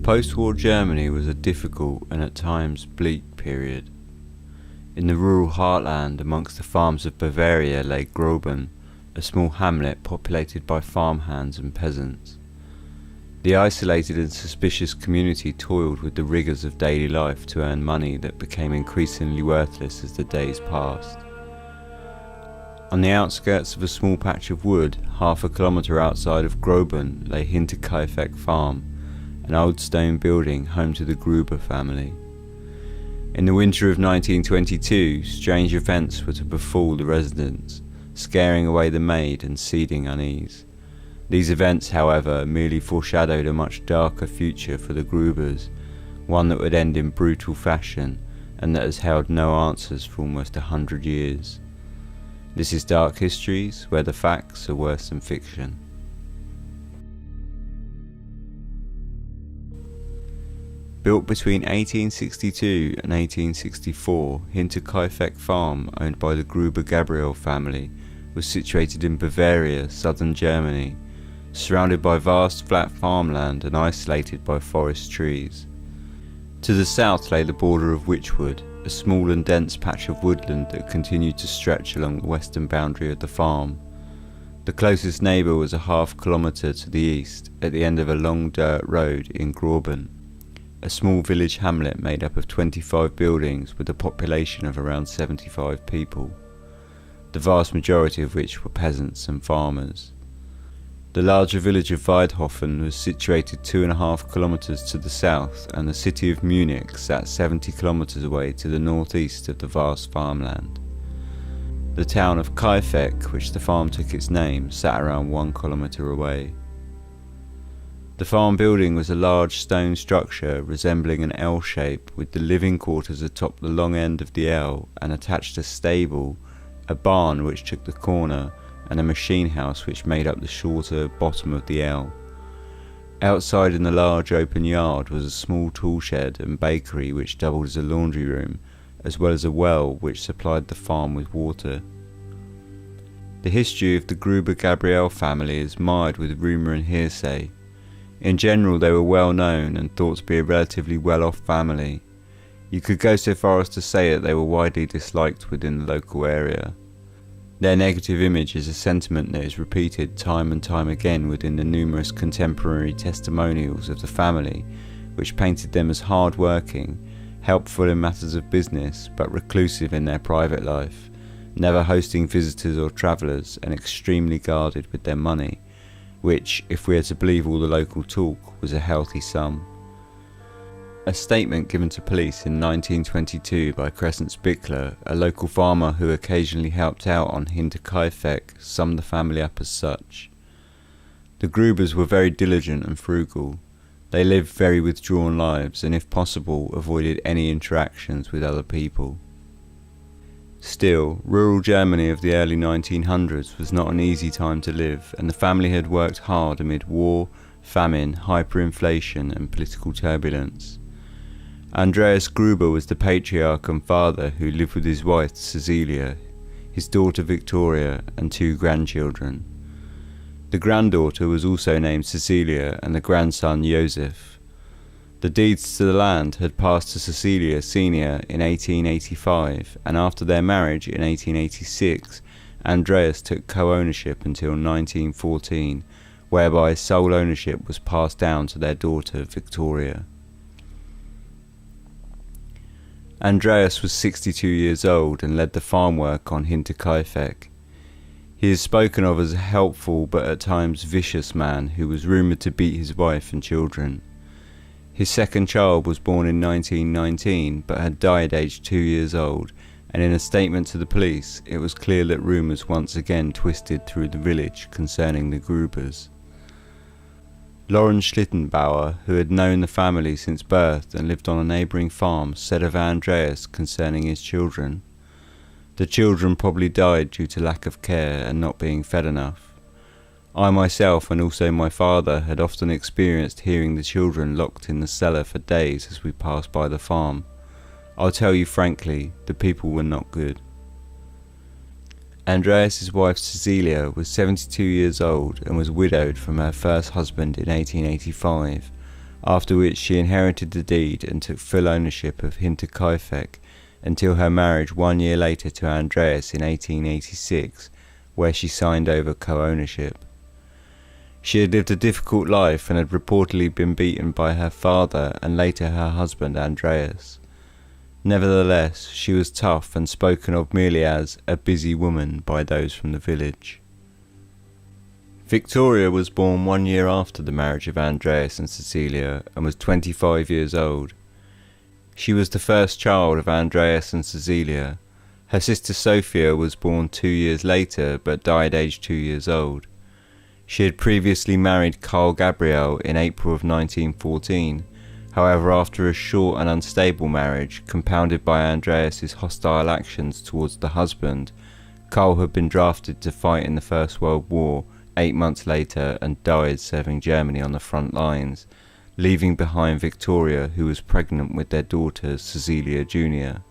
Post-war Germany was a difficult and at times bleak period. In the rural heartland amongst the farms of Bavaria lay Groben, a small hamlet populated by farmhands and peasants. The isolated and suspicious community toiled with the rigours of daily life to earn money that became increasingly worthless as the days passed. On the outskirts of a small patch of wood, half a kilometre outside of Groben, lay Hinterkaifeck farm, an old stone building home to the Gruber family. In the winter of 1922, strange events were to befall the residents, scaring away the maid and seeding unease. These events, however, merely foreshadowed a much darker future for the Grubers, one that would end in brutal fashion and that has held no answers for almost 100 years. This is Dark Histories, where the facts are worse than fiction. Built between 1862 and 1864, Hinterkaifeck Farm, owned by the Gruber-Gabriel family, was situated in Bavaria, southern Germany, surrounded by vast flat farmland and isolated by forest trees. To the south lay the border of Witchwood, a small and dense patch of woodland that continued to stretch along the western boundary of the farm. The closest neighbour was a half-kilometre to the east, at the end of a long dirt road in Groben, a small village hamlet made up of 25 buildings with a population of around 75 people, the vast majority of which were peasants and farmers. The larger village of Weidhofen was situated 2.5 kilometres to the south, and the city of Munich sat 70 kilometres away to the northeast of the vast farmland. The town of Kaifeck, which the farm took its name, sat around 1 kilometre away. The farm building was a large stone structure resembling an L shape, with the living quarters atop the long end of the L, and attached a stable, a barn which took the corner, and a machine house which made up the shorter bottom of the L. Outside in the large open yard was a small tool shed and bakery which doubled as a laundry room, as well as a well which supplied the farm with water. The history of the Gruber-Gabriel family is mired with rumour and hearsay. In general, they were well known and thought to be a relatively well-off family. You could go so far as to say that they were widely disliked within the local area. Their negative image is a sentiment that is repeated time and time again within the numerous contemporary testimonials of the family, which painted them as hard-working, helpful in matters of business, but reclusive in their private life, never hosting visitors or travellers, and extremely guarded with their money, which, if we are to believe all the local talk, was a healthy sum. A statement given to police in 1922 by Crescent Spickler, a local farmer who occasionally helped out on Hinterkaifeck, summed the family up as such. The Grubers were very diligent and frugal. They lived very withdrawn lives and, if possible, avoided any interactions with other people. Still, rural Germany of the early 1900s was not an easy time to live, and the family had worked hard amid war, famine, hyperinflation and political turbulence. Andreas Gruber was the patriarch and father who lived with his wife Cecilia, his daughter Victoria and 2 grandchildren. The granddaughter was also named Cecilia and the grandson Joseph. The deeds to the land had passed to Cecilia Senior in 1885, and after their marriage in 1886, Andreas took co-ownership until 1914, whereby sole ownership was passed down to their daughter Victoria. Andreas was 62 years old and led the farm work on Hinterkaifeck. He is spoken of as a helpful but at times vicious man who was rumoured to beat his wife and children. His second child was born in 1919 but had died aged 2 years old, and in a statement to the police it was clear that rumours once again twisted through the village concerning the Grubers. Lauren Schlittenbauer, who had known the family since birth and lived on a neighbouring farm, said of Andreas concerning his children, "The children probably died due to lack of care and not being fed enough. I myself and also my father had often experienced hearing the children locked in the cellar for days as we passed by the farm. I'll tell you frankly, the people were not good." Andreas's wife Cecilia was 72 years old and was widowed from her first husband in 1885, after which she inherited the deed and took full ownership of Hinterkaifeck until her marriage 1 year later to Andreas in 1886, where she signed over co-ownership. She had lived a difficult life and had reportedly been beaten by her father and later her husband Andreas. Nevertheless, she was tough and spoken of merely as a busy woman by those from the village. Victoria was born 1 year after the marriage of Andreas and Cecilia and was 25 years old. She was the first child of Andreas and Cecilia. Her sister Sophia was born 2 years later but died aged 2 years old. She had previously married Carl Gabriel in April of 1914. However, after a short and unstable marriage, compounded by Andreas's hostile actions towards the husband, Carl had been drafted to fight in the First World War 8 months later and died serving Germany on the front lines, leaving behind Victoria, who was pregnant with their daughter Cecilia Jr.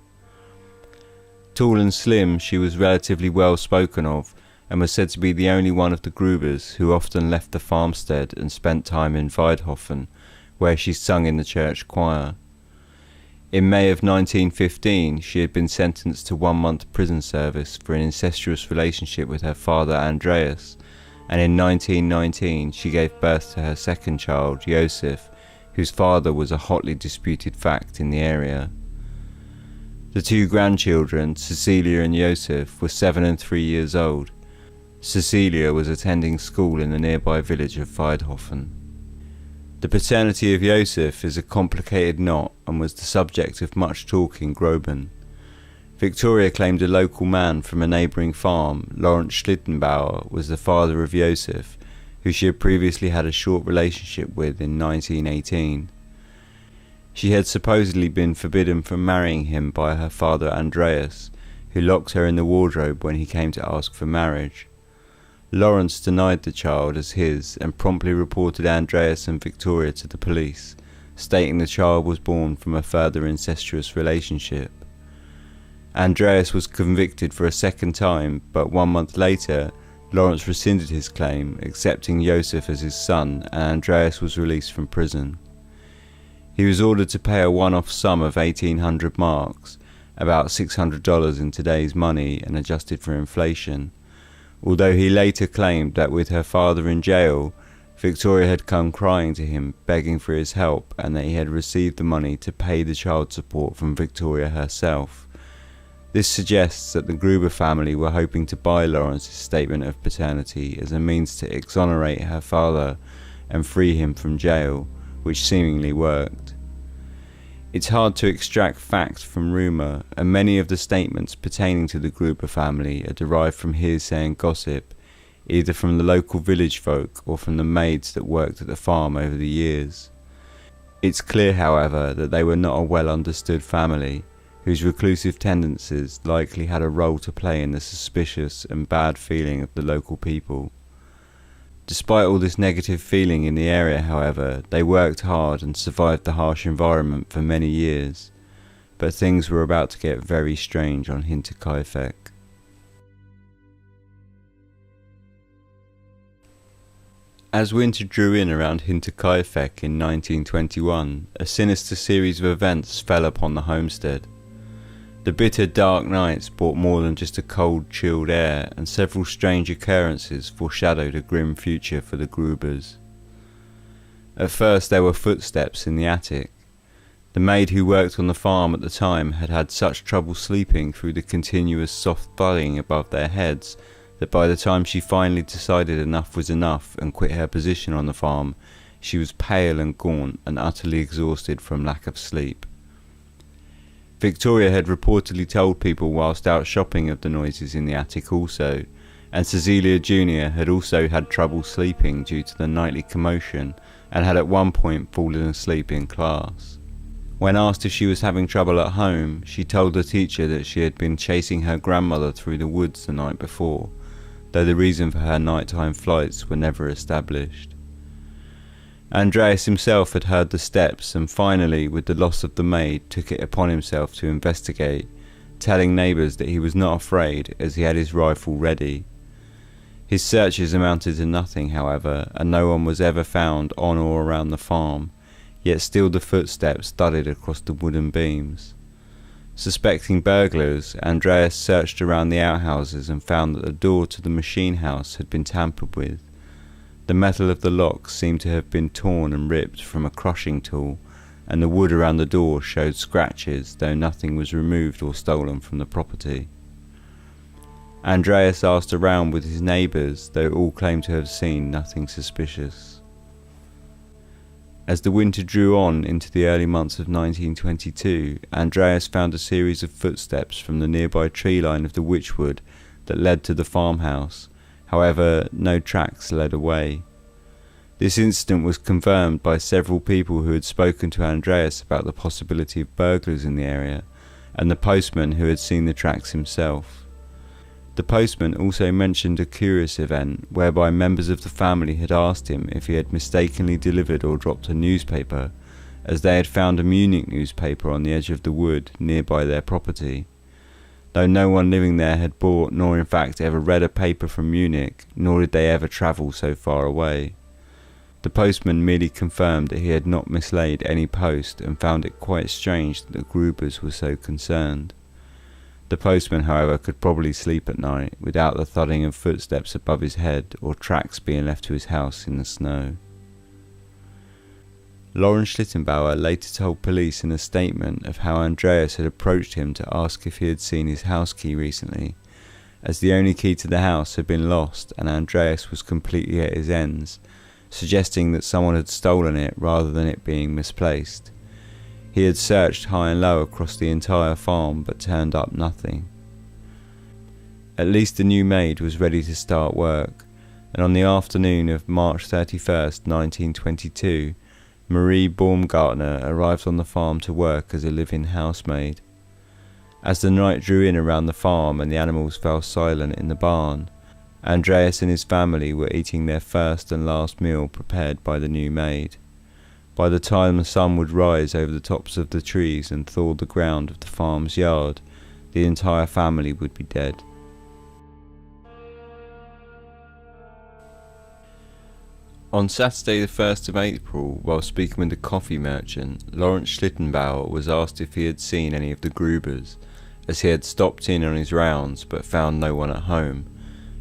Tall and slim, she was relatively well spoken of, and was said to be the only one of the Grubers who often left the farmstead and spent time in Weidhofen, where she sung in the church choir. In May of 1915, she had been sentenced to 1 month prison service for an incestuous relationship with her father Andreas, and in 1919 she gave birth to her second child, Josef, whose father was a hotly disputed fact in the area. The two grandchildren, Cecilia and Josef, were 7 and 3 years old. Cecilia was attending school in the nearby village of Weidhofen. The paternity of Josef is a complicated knot and was the subject of much talk in Groben. Victoria claimed a local man from a neighbouring farm, Lawrence Schlittenbauer, was the father of Josef, who she had previously had a short relationship with in 1918. She had supposedly been forbidden from marrying him by her father Andreas, who locked her in the wardrobe when he came to ask for marriage. Lawrence denied the child as his and promptly reported Andreas and Victoria to the police, stating the child was born from a further incestuous relationship. Andreas was convicted for a second time, but 1 month later, Lawrence rescinded his claim, accepting Josef as his son, and Andreas was released from prison. He was ordered to pay a one-off sum of 1,800 marks, about $600 in today's money and adjusted for inflation, although he later claimed that with her father in jail, Victoria had come crying to him, begging for his help, and that he had received the money to pay the child support from Victoria herself. This suggests that the Gruber family were hoping to buy Lawrence's statement of paternity as a means to exonerate her father and free him from jail, which seemingly worked. It's hard to extract fact from rumour, and many of the statements pertaining to the Gruber family are derived from hearsay and gossip, either from the local village folk or from the maids that worked at the farm over the years. It's clear, however, that they were not a well understood family, whose reclusive tendencies likely had a role to play in the suspicious and bad feeling of the local people. Despite all this negative feeling in the area, however, they worked hard and survived the harsh environment for many years, but things were about to get very strange on Hinterkaifeck. As winter drew in around Hinterkaifeck in 1921, a sinister series of events fell upon the homestead. The bitter dark nights brought more than just a cold, chilled air, and several strange occurrences foreshadowed a grim future for the Grubers. At first there were footsteps in the attic. The maid who worked on the farm at the time had had such trouble sleeping through the continuous soft thudding above their heads that by the time she finally decided enough was enough and quit her position on the farm, she was pale and gaunt and utterly exhausted from lack of sleep. Victoria had reportedly told people whilst out shopping of the noises in the attic also, and Cecilia Jr. had also had trouble sleeping due to the nightly commotion and had at one point fallen asleep in class. When asked if she was having trouble at home, she told the teacher that she had been chasing her grandmother through the woods the night before, though the reason for her nighttime flights were never established. Andreas himself had heard the steps and finally, with the loss of the maid, took it upon himself to investigate, telling neighbours that he was not afraid as he had his rifle ready. His searches amounted to nothing, however, and no one was ever found on or around the farm, yet still the footsteps thudded across the wooden beams. Suspecting burglars, Andreas searched around the outhouses and found that the door to the machine house had been tampered with. The metal of the lock seemed to have been torn and ripped from a crushing tool, and the wood around the door showed scratches, though nothing was removed or stolen from the property. Andreas asked around with his neighbours, though all claimed to have seen nothing suspicious. As the winter drew on into the early months of 1922, Andreas found a series of footsteps from the nearby tree line of the Witchwood that led to the farmhouse. However, no tracks led away. This incident was confirmed by several people who had spoken to Andreas about the possibility of burglars in the area, and the postman who had seen the tracks himself. The postman also mentioned a curious event whereby members of the family had asked him if he had mistakenly delivered or dropped a newspaper, as they had found a Munich newspaper on the edge of the wood nearby their property. Though no one living there had bought nor in fact ever read a paper from Munich, nor did they ever travel so far away. The postman merely confirmed that he had not mislaid any post and found it quite strange that the Grubers were so concerned. The postman, however, could probably sleep at night without the thudding of footsteps above his head or tracks being left to his house in the snow. Lawrence Schlittenbauer later told police in a statement of how Andreas had approached him to ask if he had seen his house key recently, as the only key to the house had been lost and Andreas was completely at his ends, suggesting that someone had stolen it rather than it being misplaced. He had searched high and low across the entire farm but turned up nothing. At least the new maid was ready to start work, and on the afternoon of March 31st, 1922, Marie Baumgartner arrived on the farm to work as a live-in housemaid. As the night drew in around the farm and the animals fell silent in the barn, Andreas and his family were eating their first and last meal prepared by the new maid. By the time the sun would rise over the tops of the trees and thaw the ground of the farm's yard, the entire family would be dead. On Saturday the 1st of April, while speaking with the coffee merchant, Lawrence Schlittenbauer was asked if he had seen any of the Grubers, as he had stopped in on his rounds but found no one at home,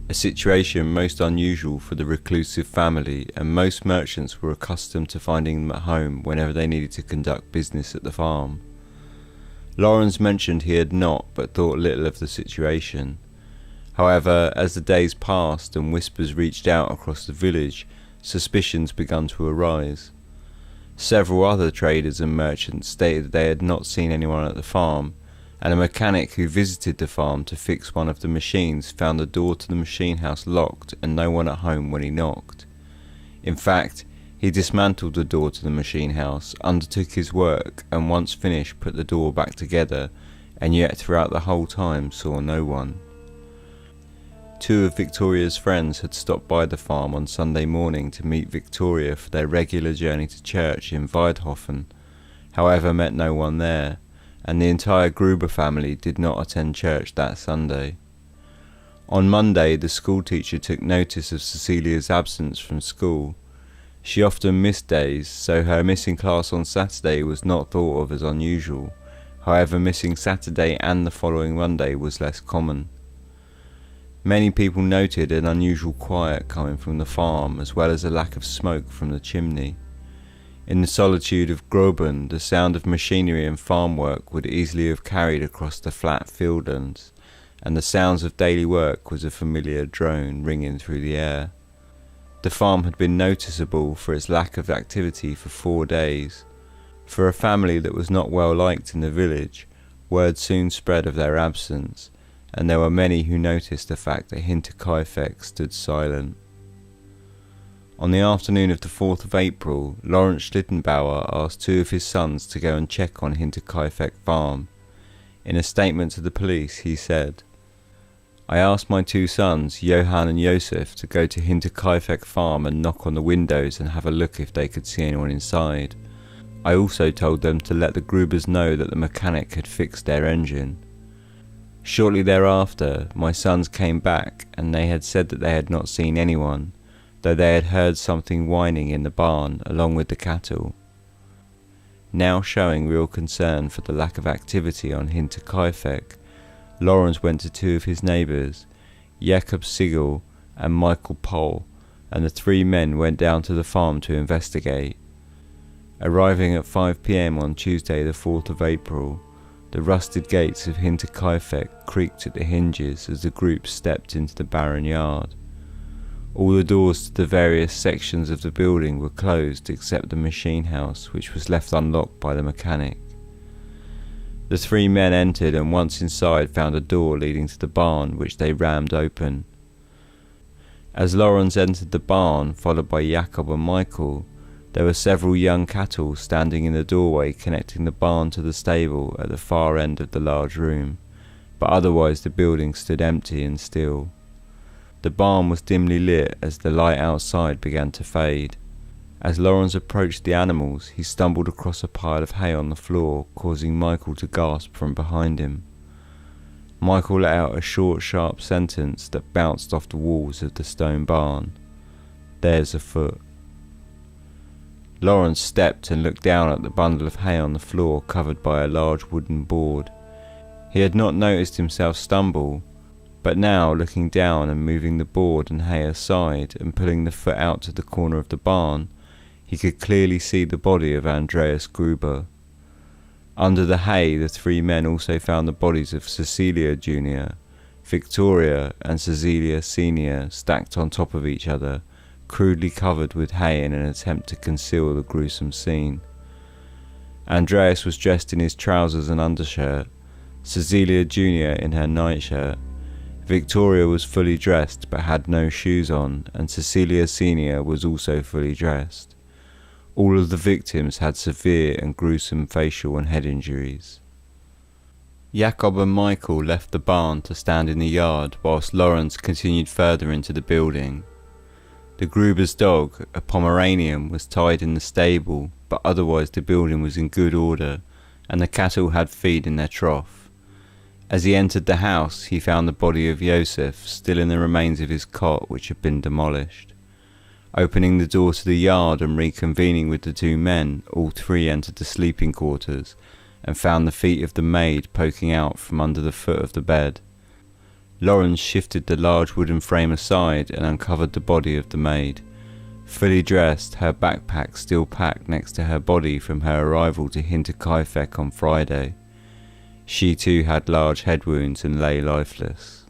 a situation most unusual for the reclusive family, and most merchants were accustomed to finding them at home whenever they needed to conduct business at the farm. Lawrence mentioned he had not, but thought little of the situation. However, as the days passed and whispers reached out across the village, suspicions began to arise. Several other traders and merchants stated that they had not seen anyone at the farm, and a mechanic who visited the farm to fix one of the machines found the door to the machine house locked and no one at home when he knocked. In fact, he dismantled the door to the machine house, undertook his work, and once finished put the door back together, and yet throughout the whole time saw no one. Two of Victoria's friends had stopped by the farm on Sunday morning to meet Victoria for their regular journey to church in Weidhofen, however met no one there, and the entire Gruber family did not attend church that Sunday. On Monday, the schoolteacher took notice of Cecilia's absence from school. She often missed days, so her missing class on Saturday was not thought of as unusual. However, missing Saturday and the following Monday was less common. Many people noted an unusual quiet coming from the farm, as well as a lack of smoke from the chimney. In the solitude of Groben, the sound of machinery and farm work would easily have carried across the flat fieldlands, and the sounds of daily work was a familiar drone ringing through the air. The farm had been noticeable for its lack of activity for 4 days. For a family that was not well liked in the village, word soon spread of their absence, and there were many who noticed the fact that Hinterkaifeck stood silent. On the afternoon of the 4th of April, Lawrence Schlittenbauer asked 2 of his sons to go and check on Hinterkaifeck farm. In a statement to the police, he said, "I asked my 2 sons, Johann and Josef, to go to Hinterkaifeck farm and knock on the windows and have a look if they could see anyone inside. I also told them to let the Grubers know that the mechanic had fixed their engine. Shortly thereafter, my sons came back and they had said that they had not seen anyone, though they had heard something whining in the barn along with the cattle. Now showing real concern for the lack of activity on Hinterkaifeck, Lawrence went to two of his neighbours, Jakob Sigel and Michael Pohl, and the three men went down to the farm to investigate. Arriving at 5 p.m. on Tuesday the 4th of April, the rusted gates of Hinterkaifeck creaked at the hinges as the group stepped into the barren yard. All the doors to the various sections of the building were closed except the machine house, which was left unlocked by the mechanic. The three men entered and once inside found a door leading to the barn, which they rammed open. As Lawrence entered the barn, followed by Jakob and Michael, there were several young cattle standing in the doorway connecting the barn to the stable at the far end of the large room, but otherwise the building stood empty and still. The barn was dimly lit as the light outside began to fade. As Lawrence approached the animals, he stumbled across a pile of hay on the floor, causing Michael to gasp from behind him. Michael let out a short, sharp sentence that bounced off the walls of the stone barn. "There's a foot." Lawrence stepped and looked down at the bundle of hay on the floor covered by a large wooden board. He had not noticed himself stumble, but now, looking down and moving the board and hay aside and pulling the foot out to the corner of the barn, he could clearly see the body of Andreas Gruber. Under the hay, the three men also found the bodies of Cecilia Jr., Victoria and Cecilia Sr. stacked on top of each other, crudely covered with hay in an attempt to conceal the gruesome scene. Andreas was dressed in his trousers and undershirt, Cecilia Jr. in her nightshirt. Victoria was fully dressed but had no shoes on, and Cecilia Sr. was also fully dressed. All of the victims had severe and gruesome facial and head injuries. Jakob and Michael left the barn to stand in the yard whilst Lawrence continued further into the building. The Gruber's dog, a Pomeranian, was tied in the stable, but otherwise the building was in good order, and the cattle had feed in their trough. As he entered the house, he found the body of Josef still in the remains of his cot, which had been demolished. Opening the door to the yard and reconvening with the two men, all three entered the sleeping quarters, and found the feet of the maid poking out from under the foot of the bed. Lawrence shifted the large wooden frame aside and uncovered the body of the maid. Fully dressed, her backpack still packed next to her body from her arrival to Hinterkaifeck on Friday. She too had large head wounds and lay lifeless.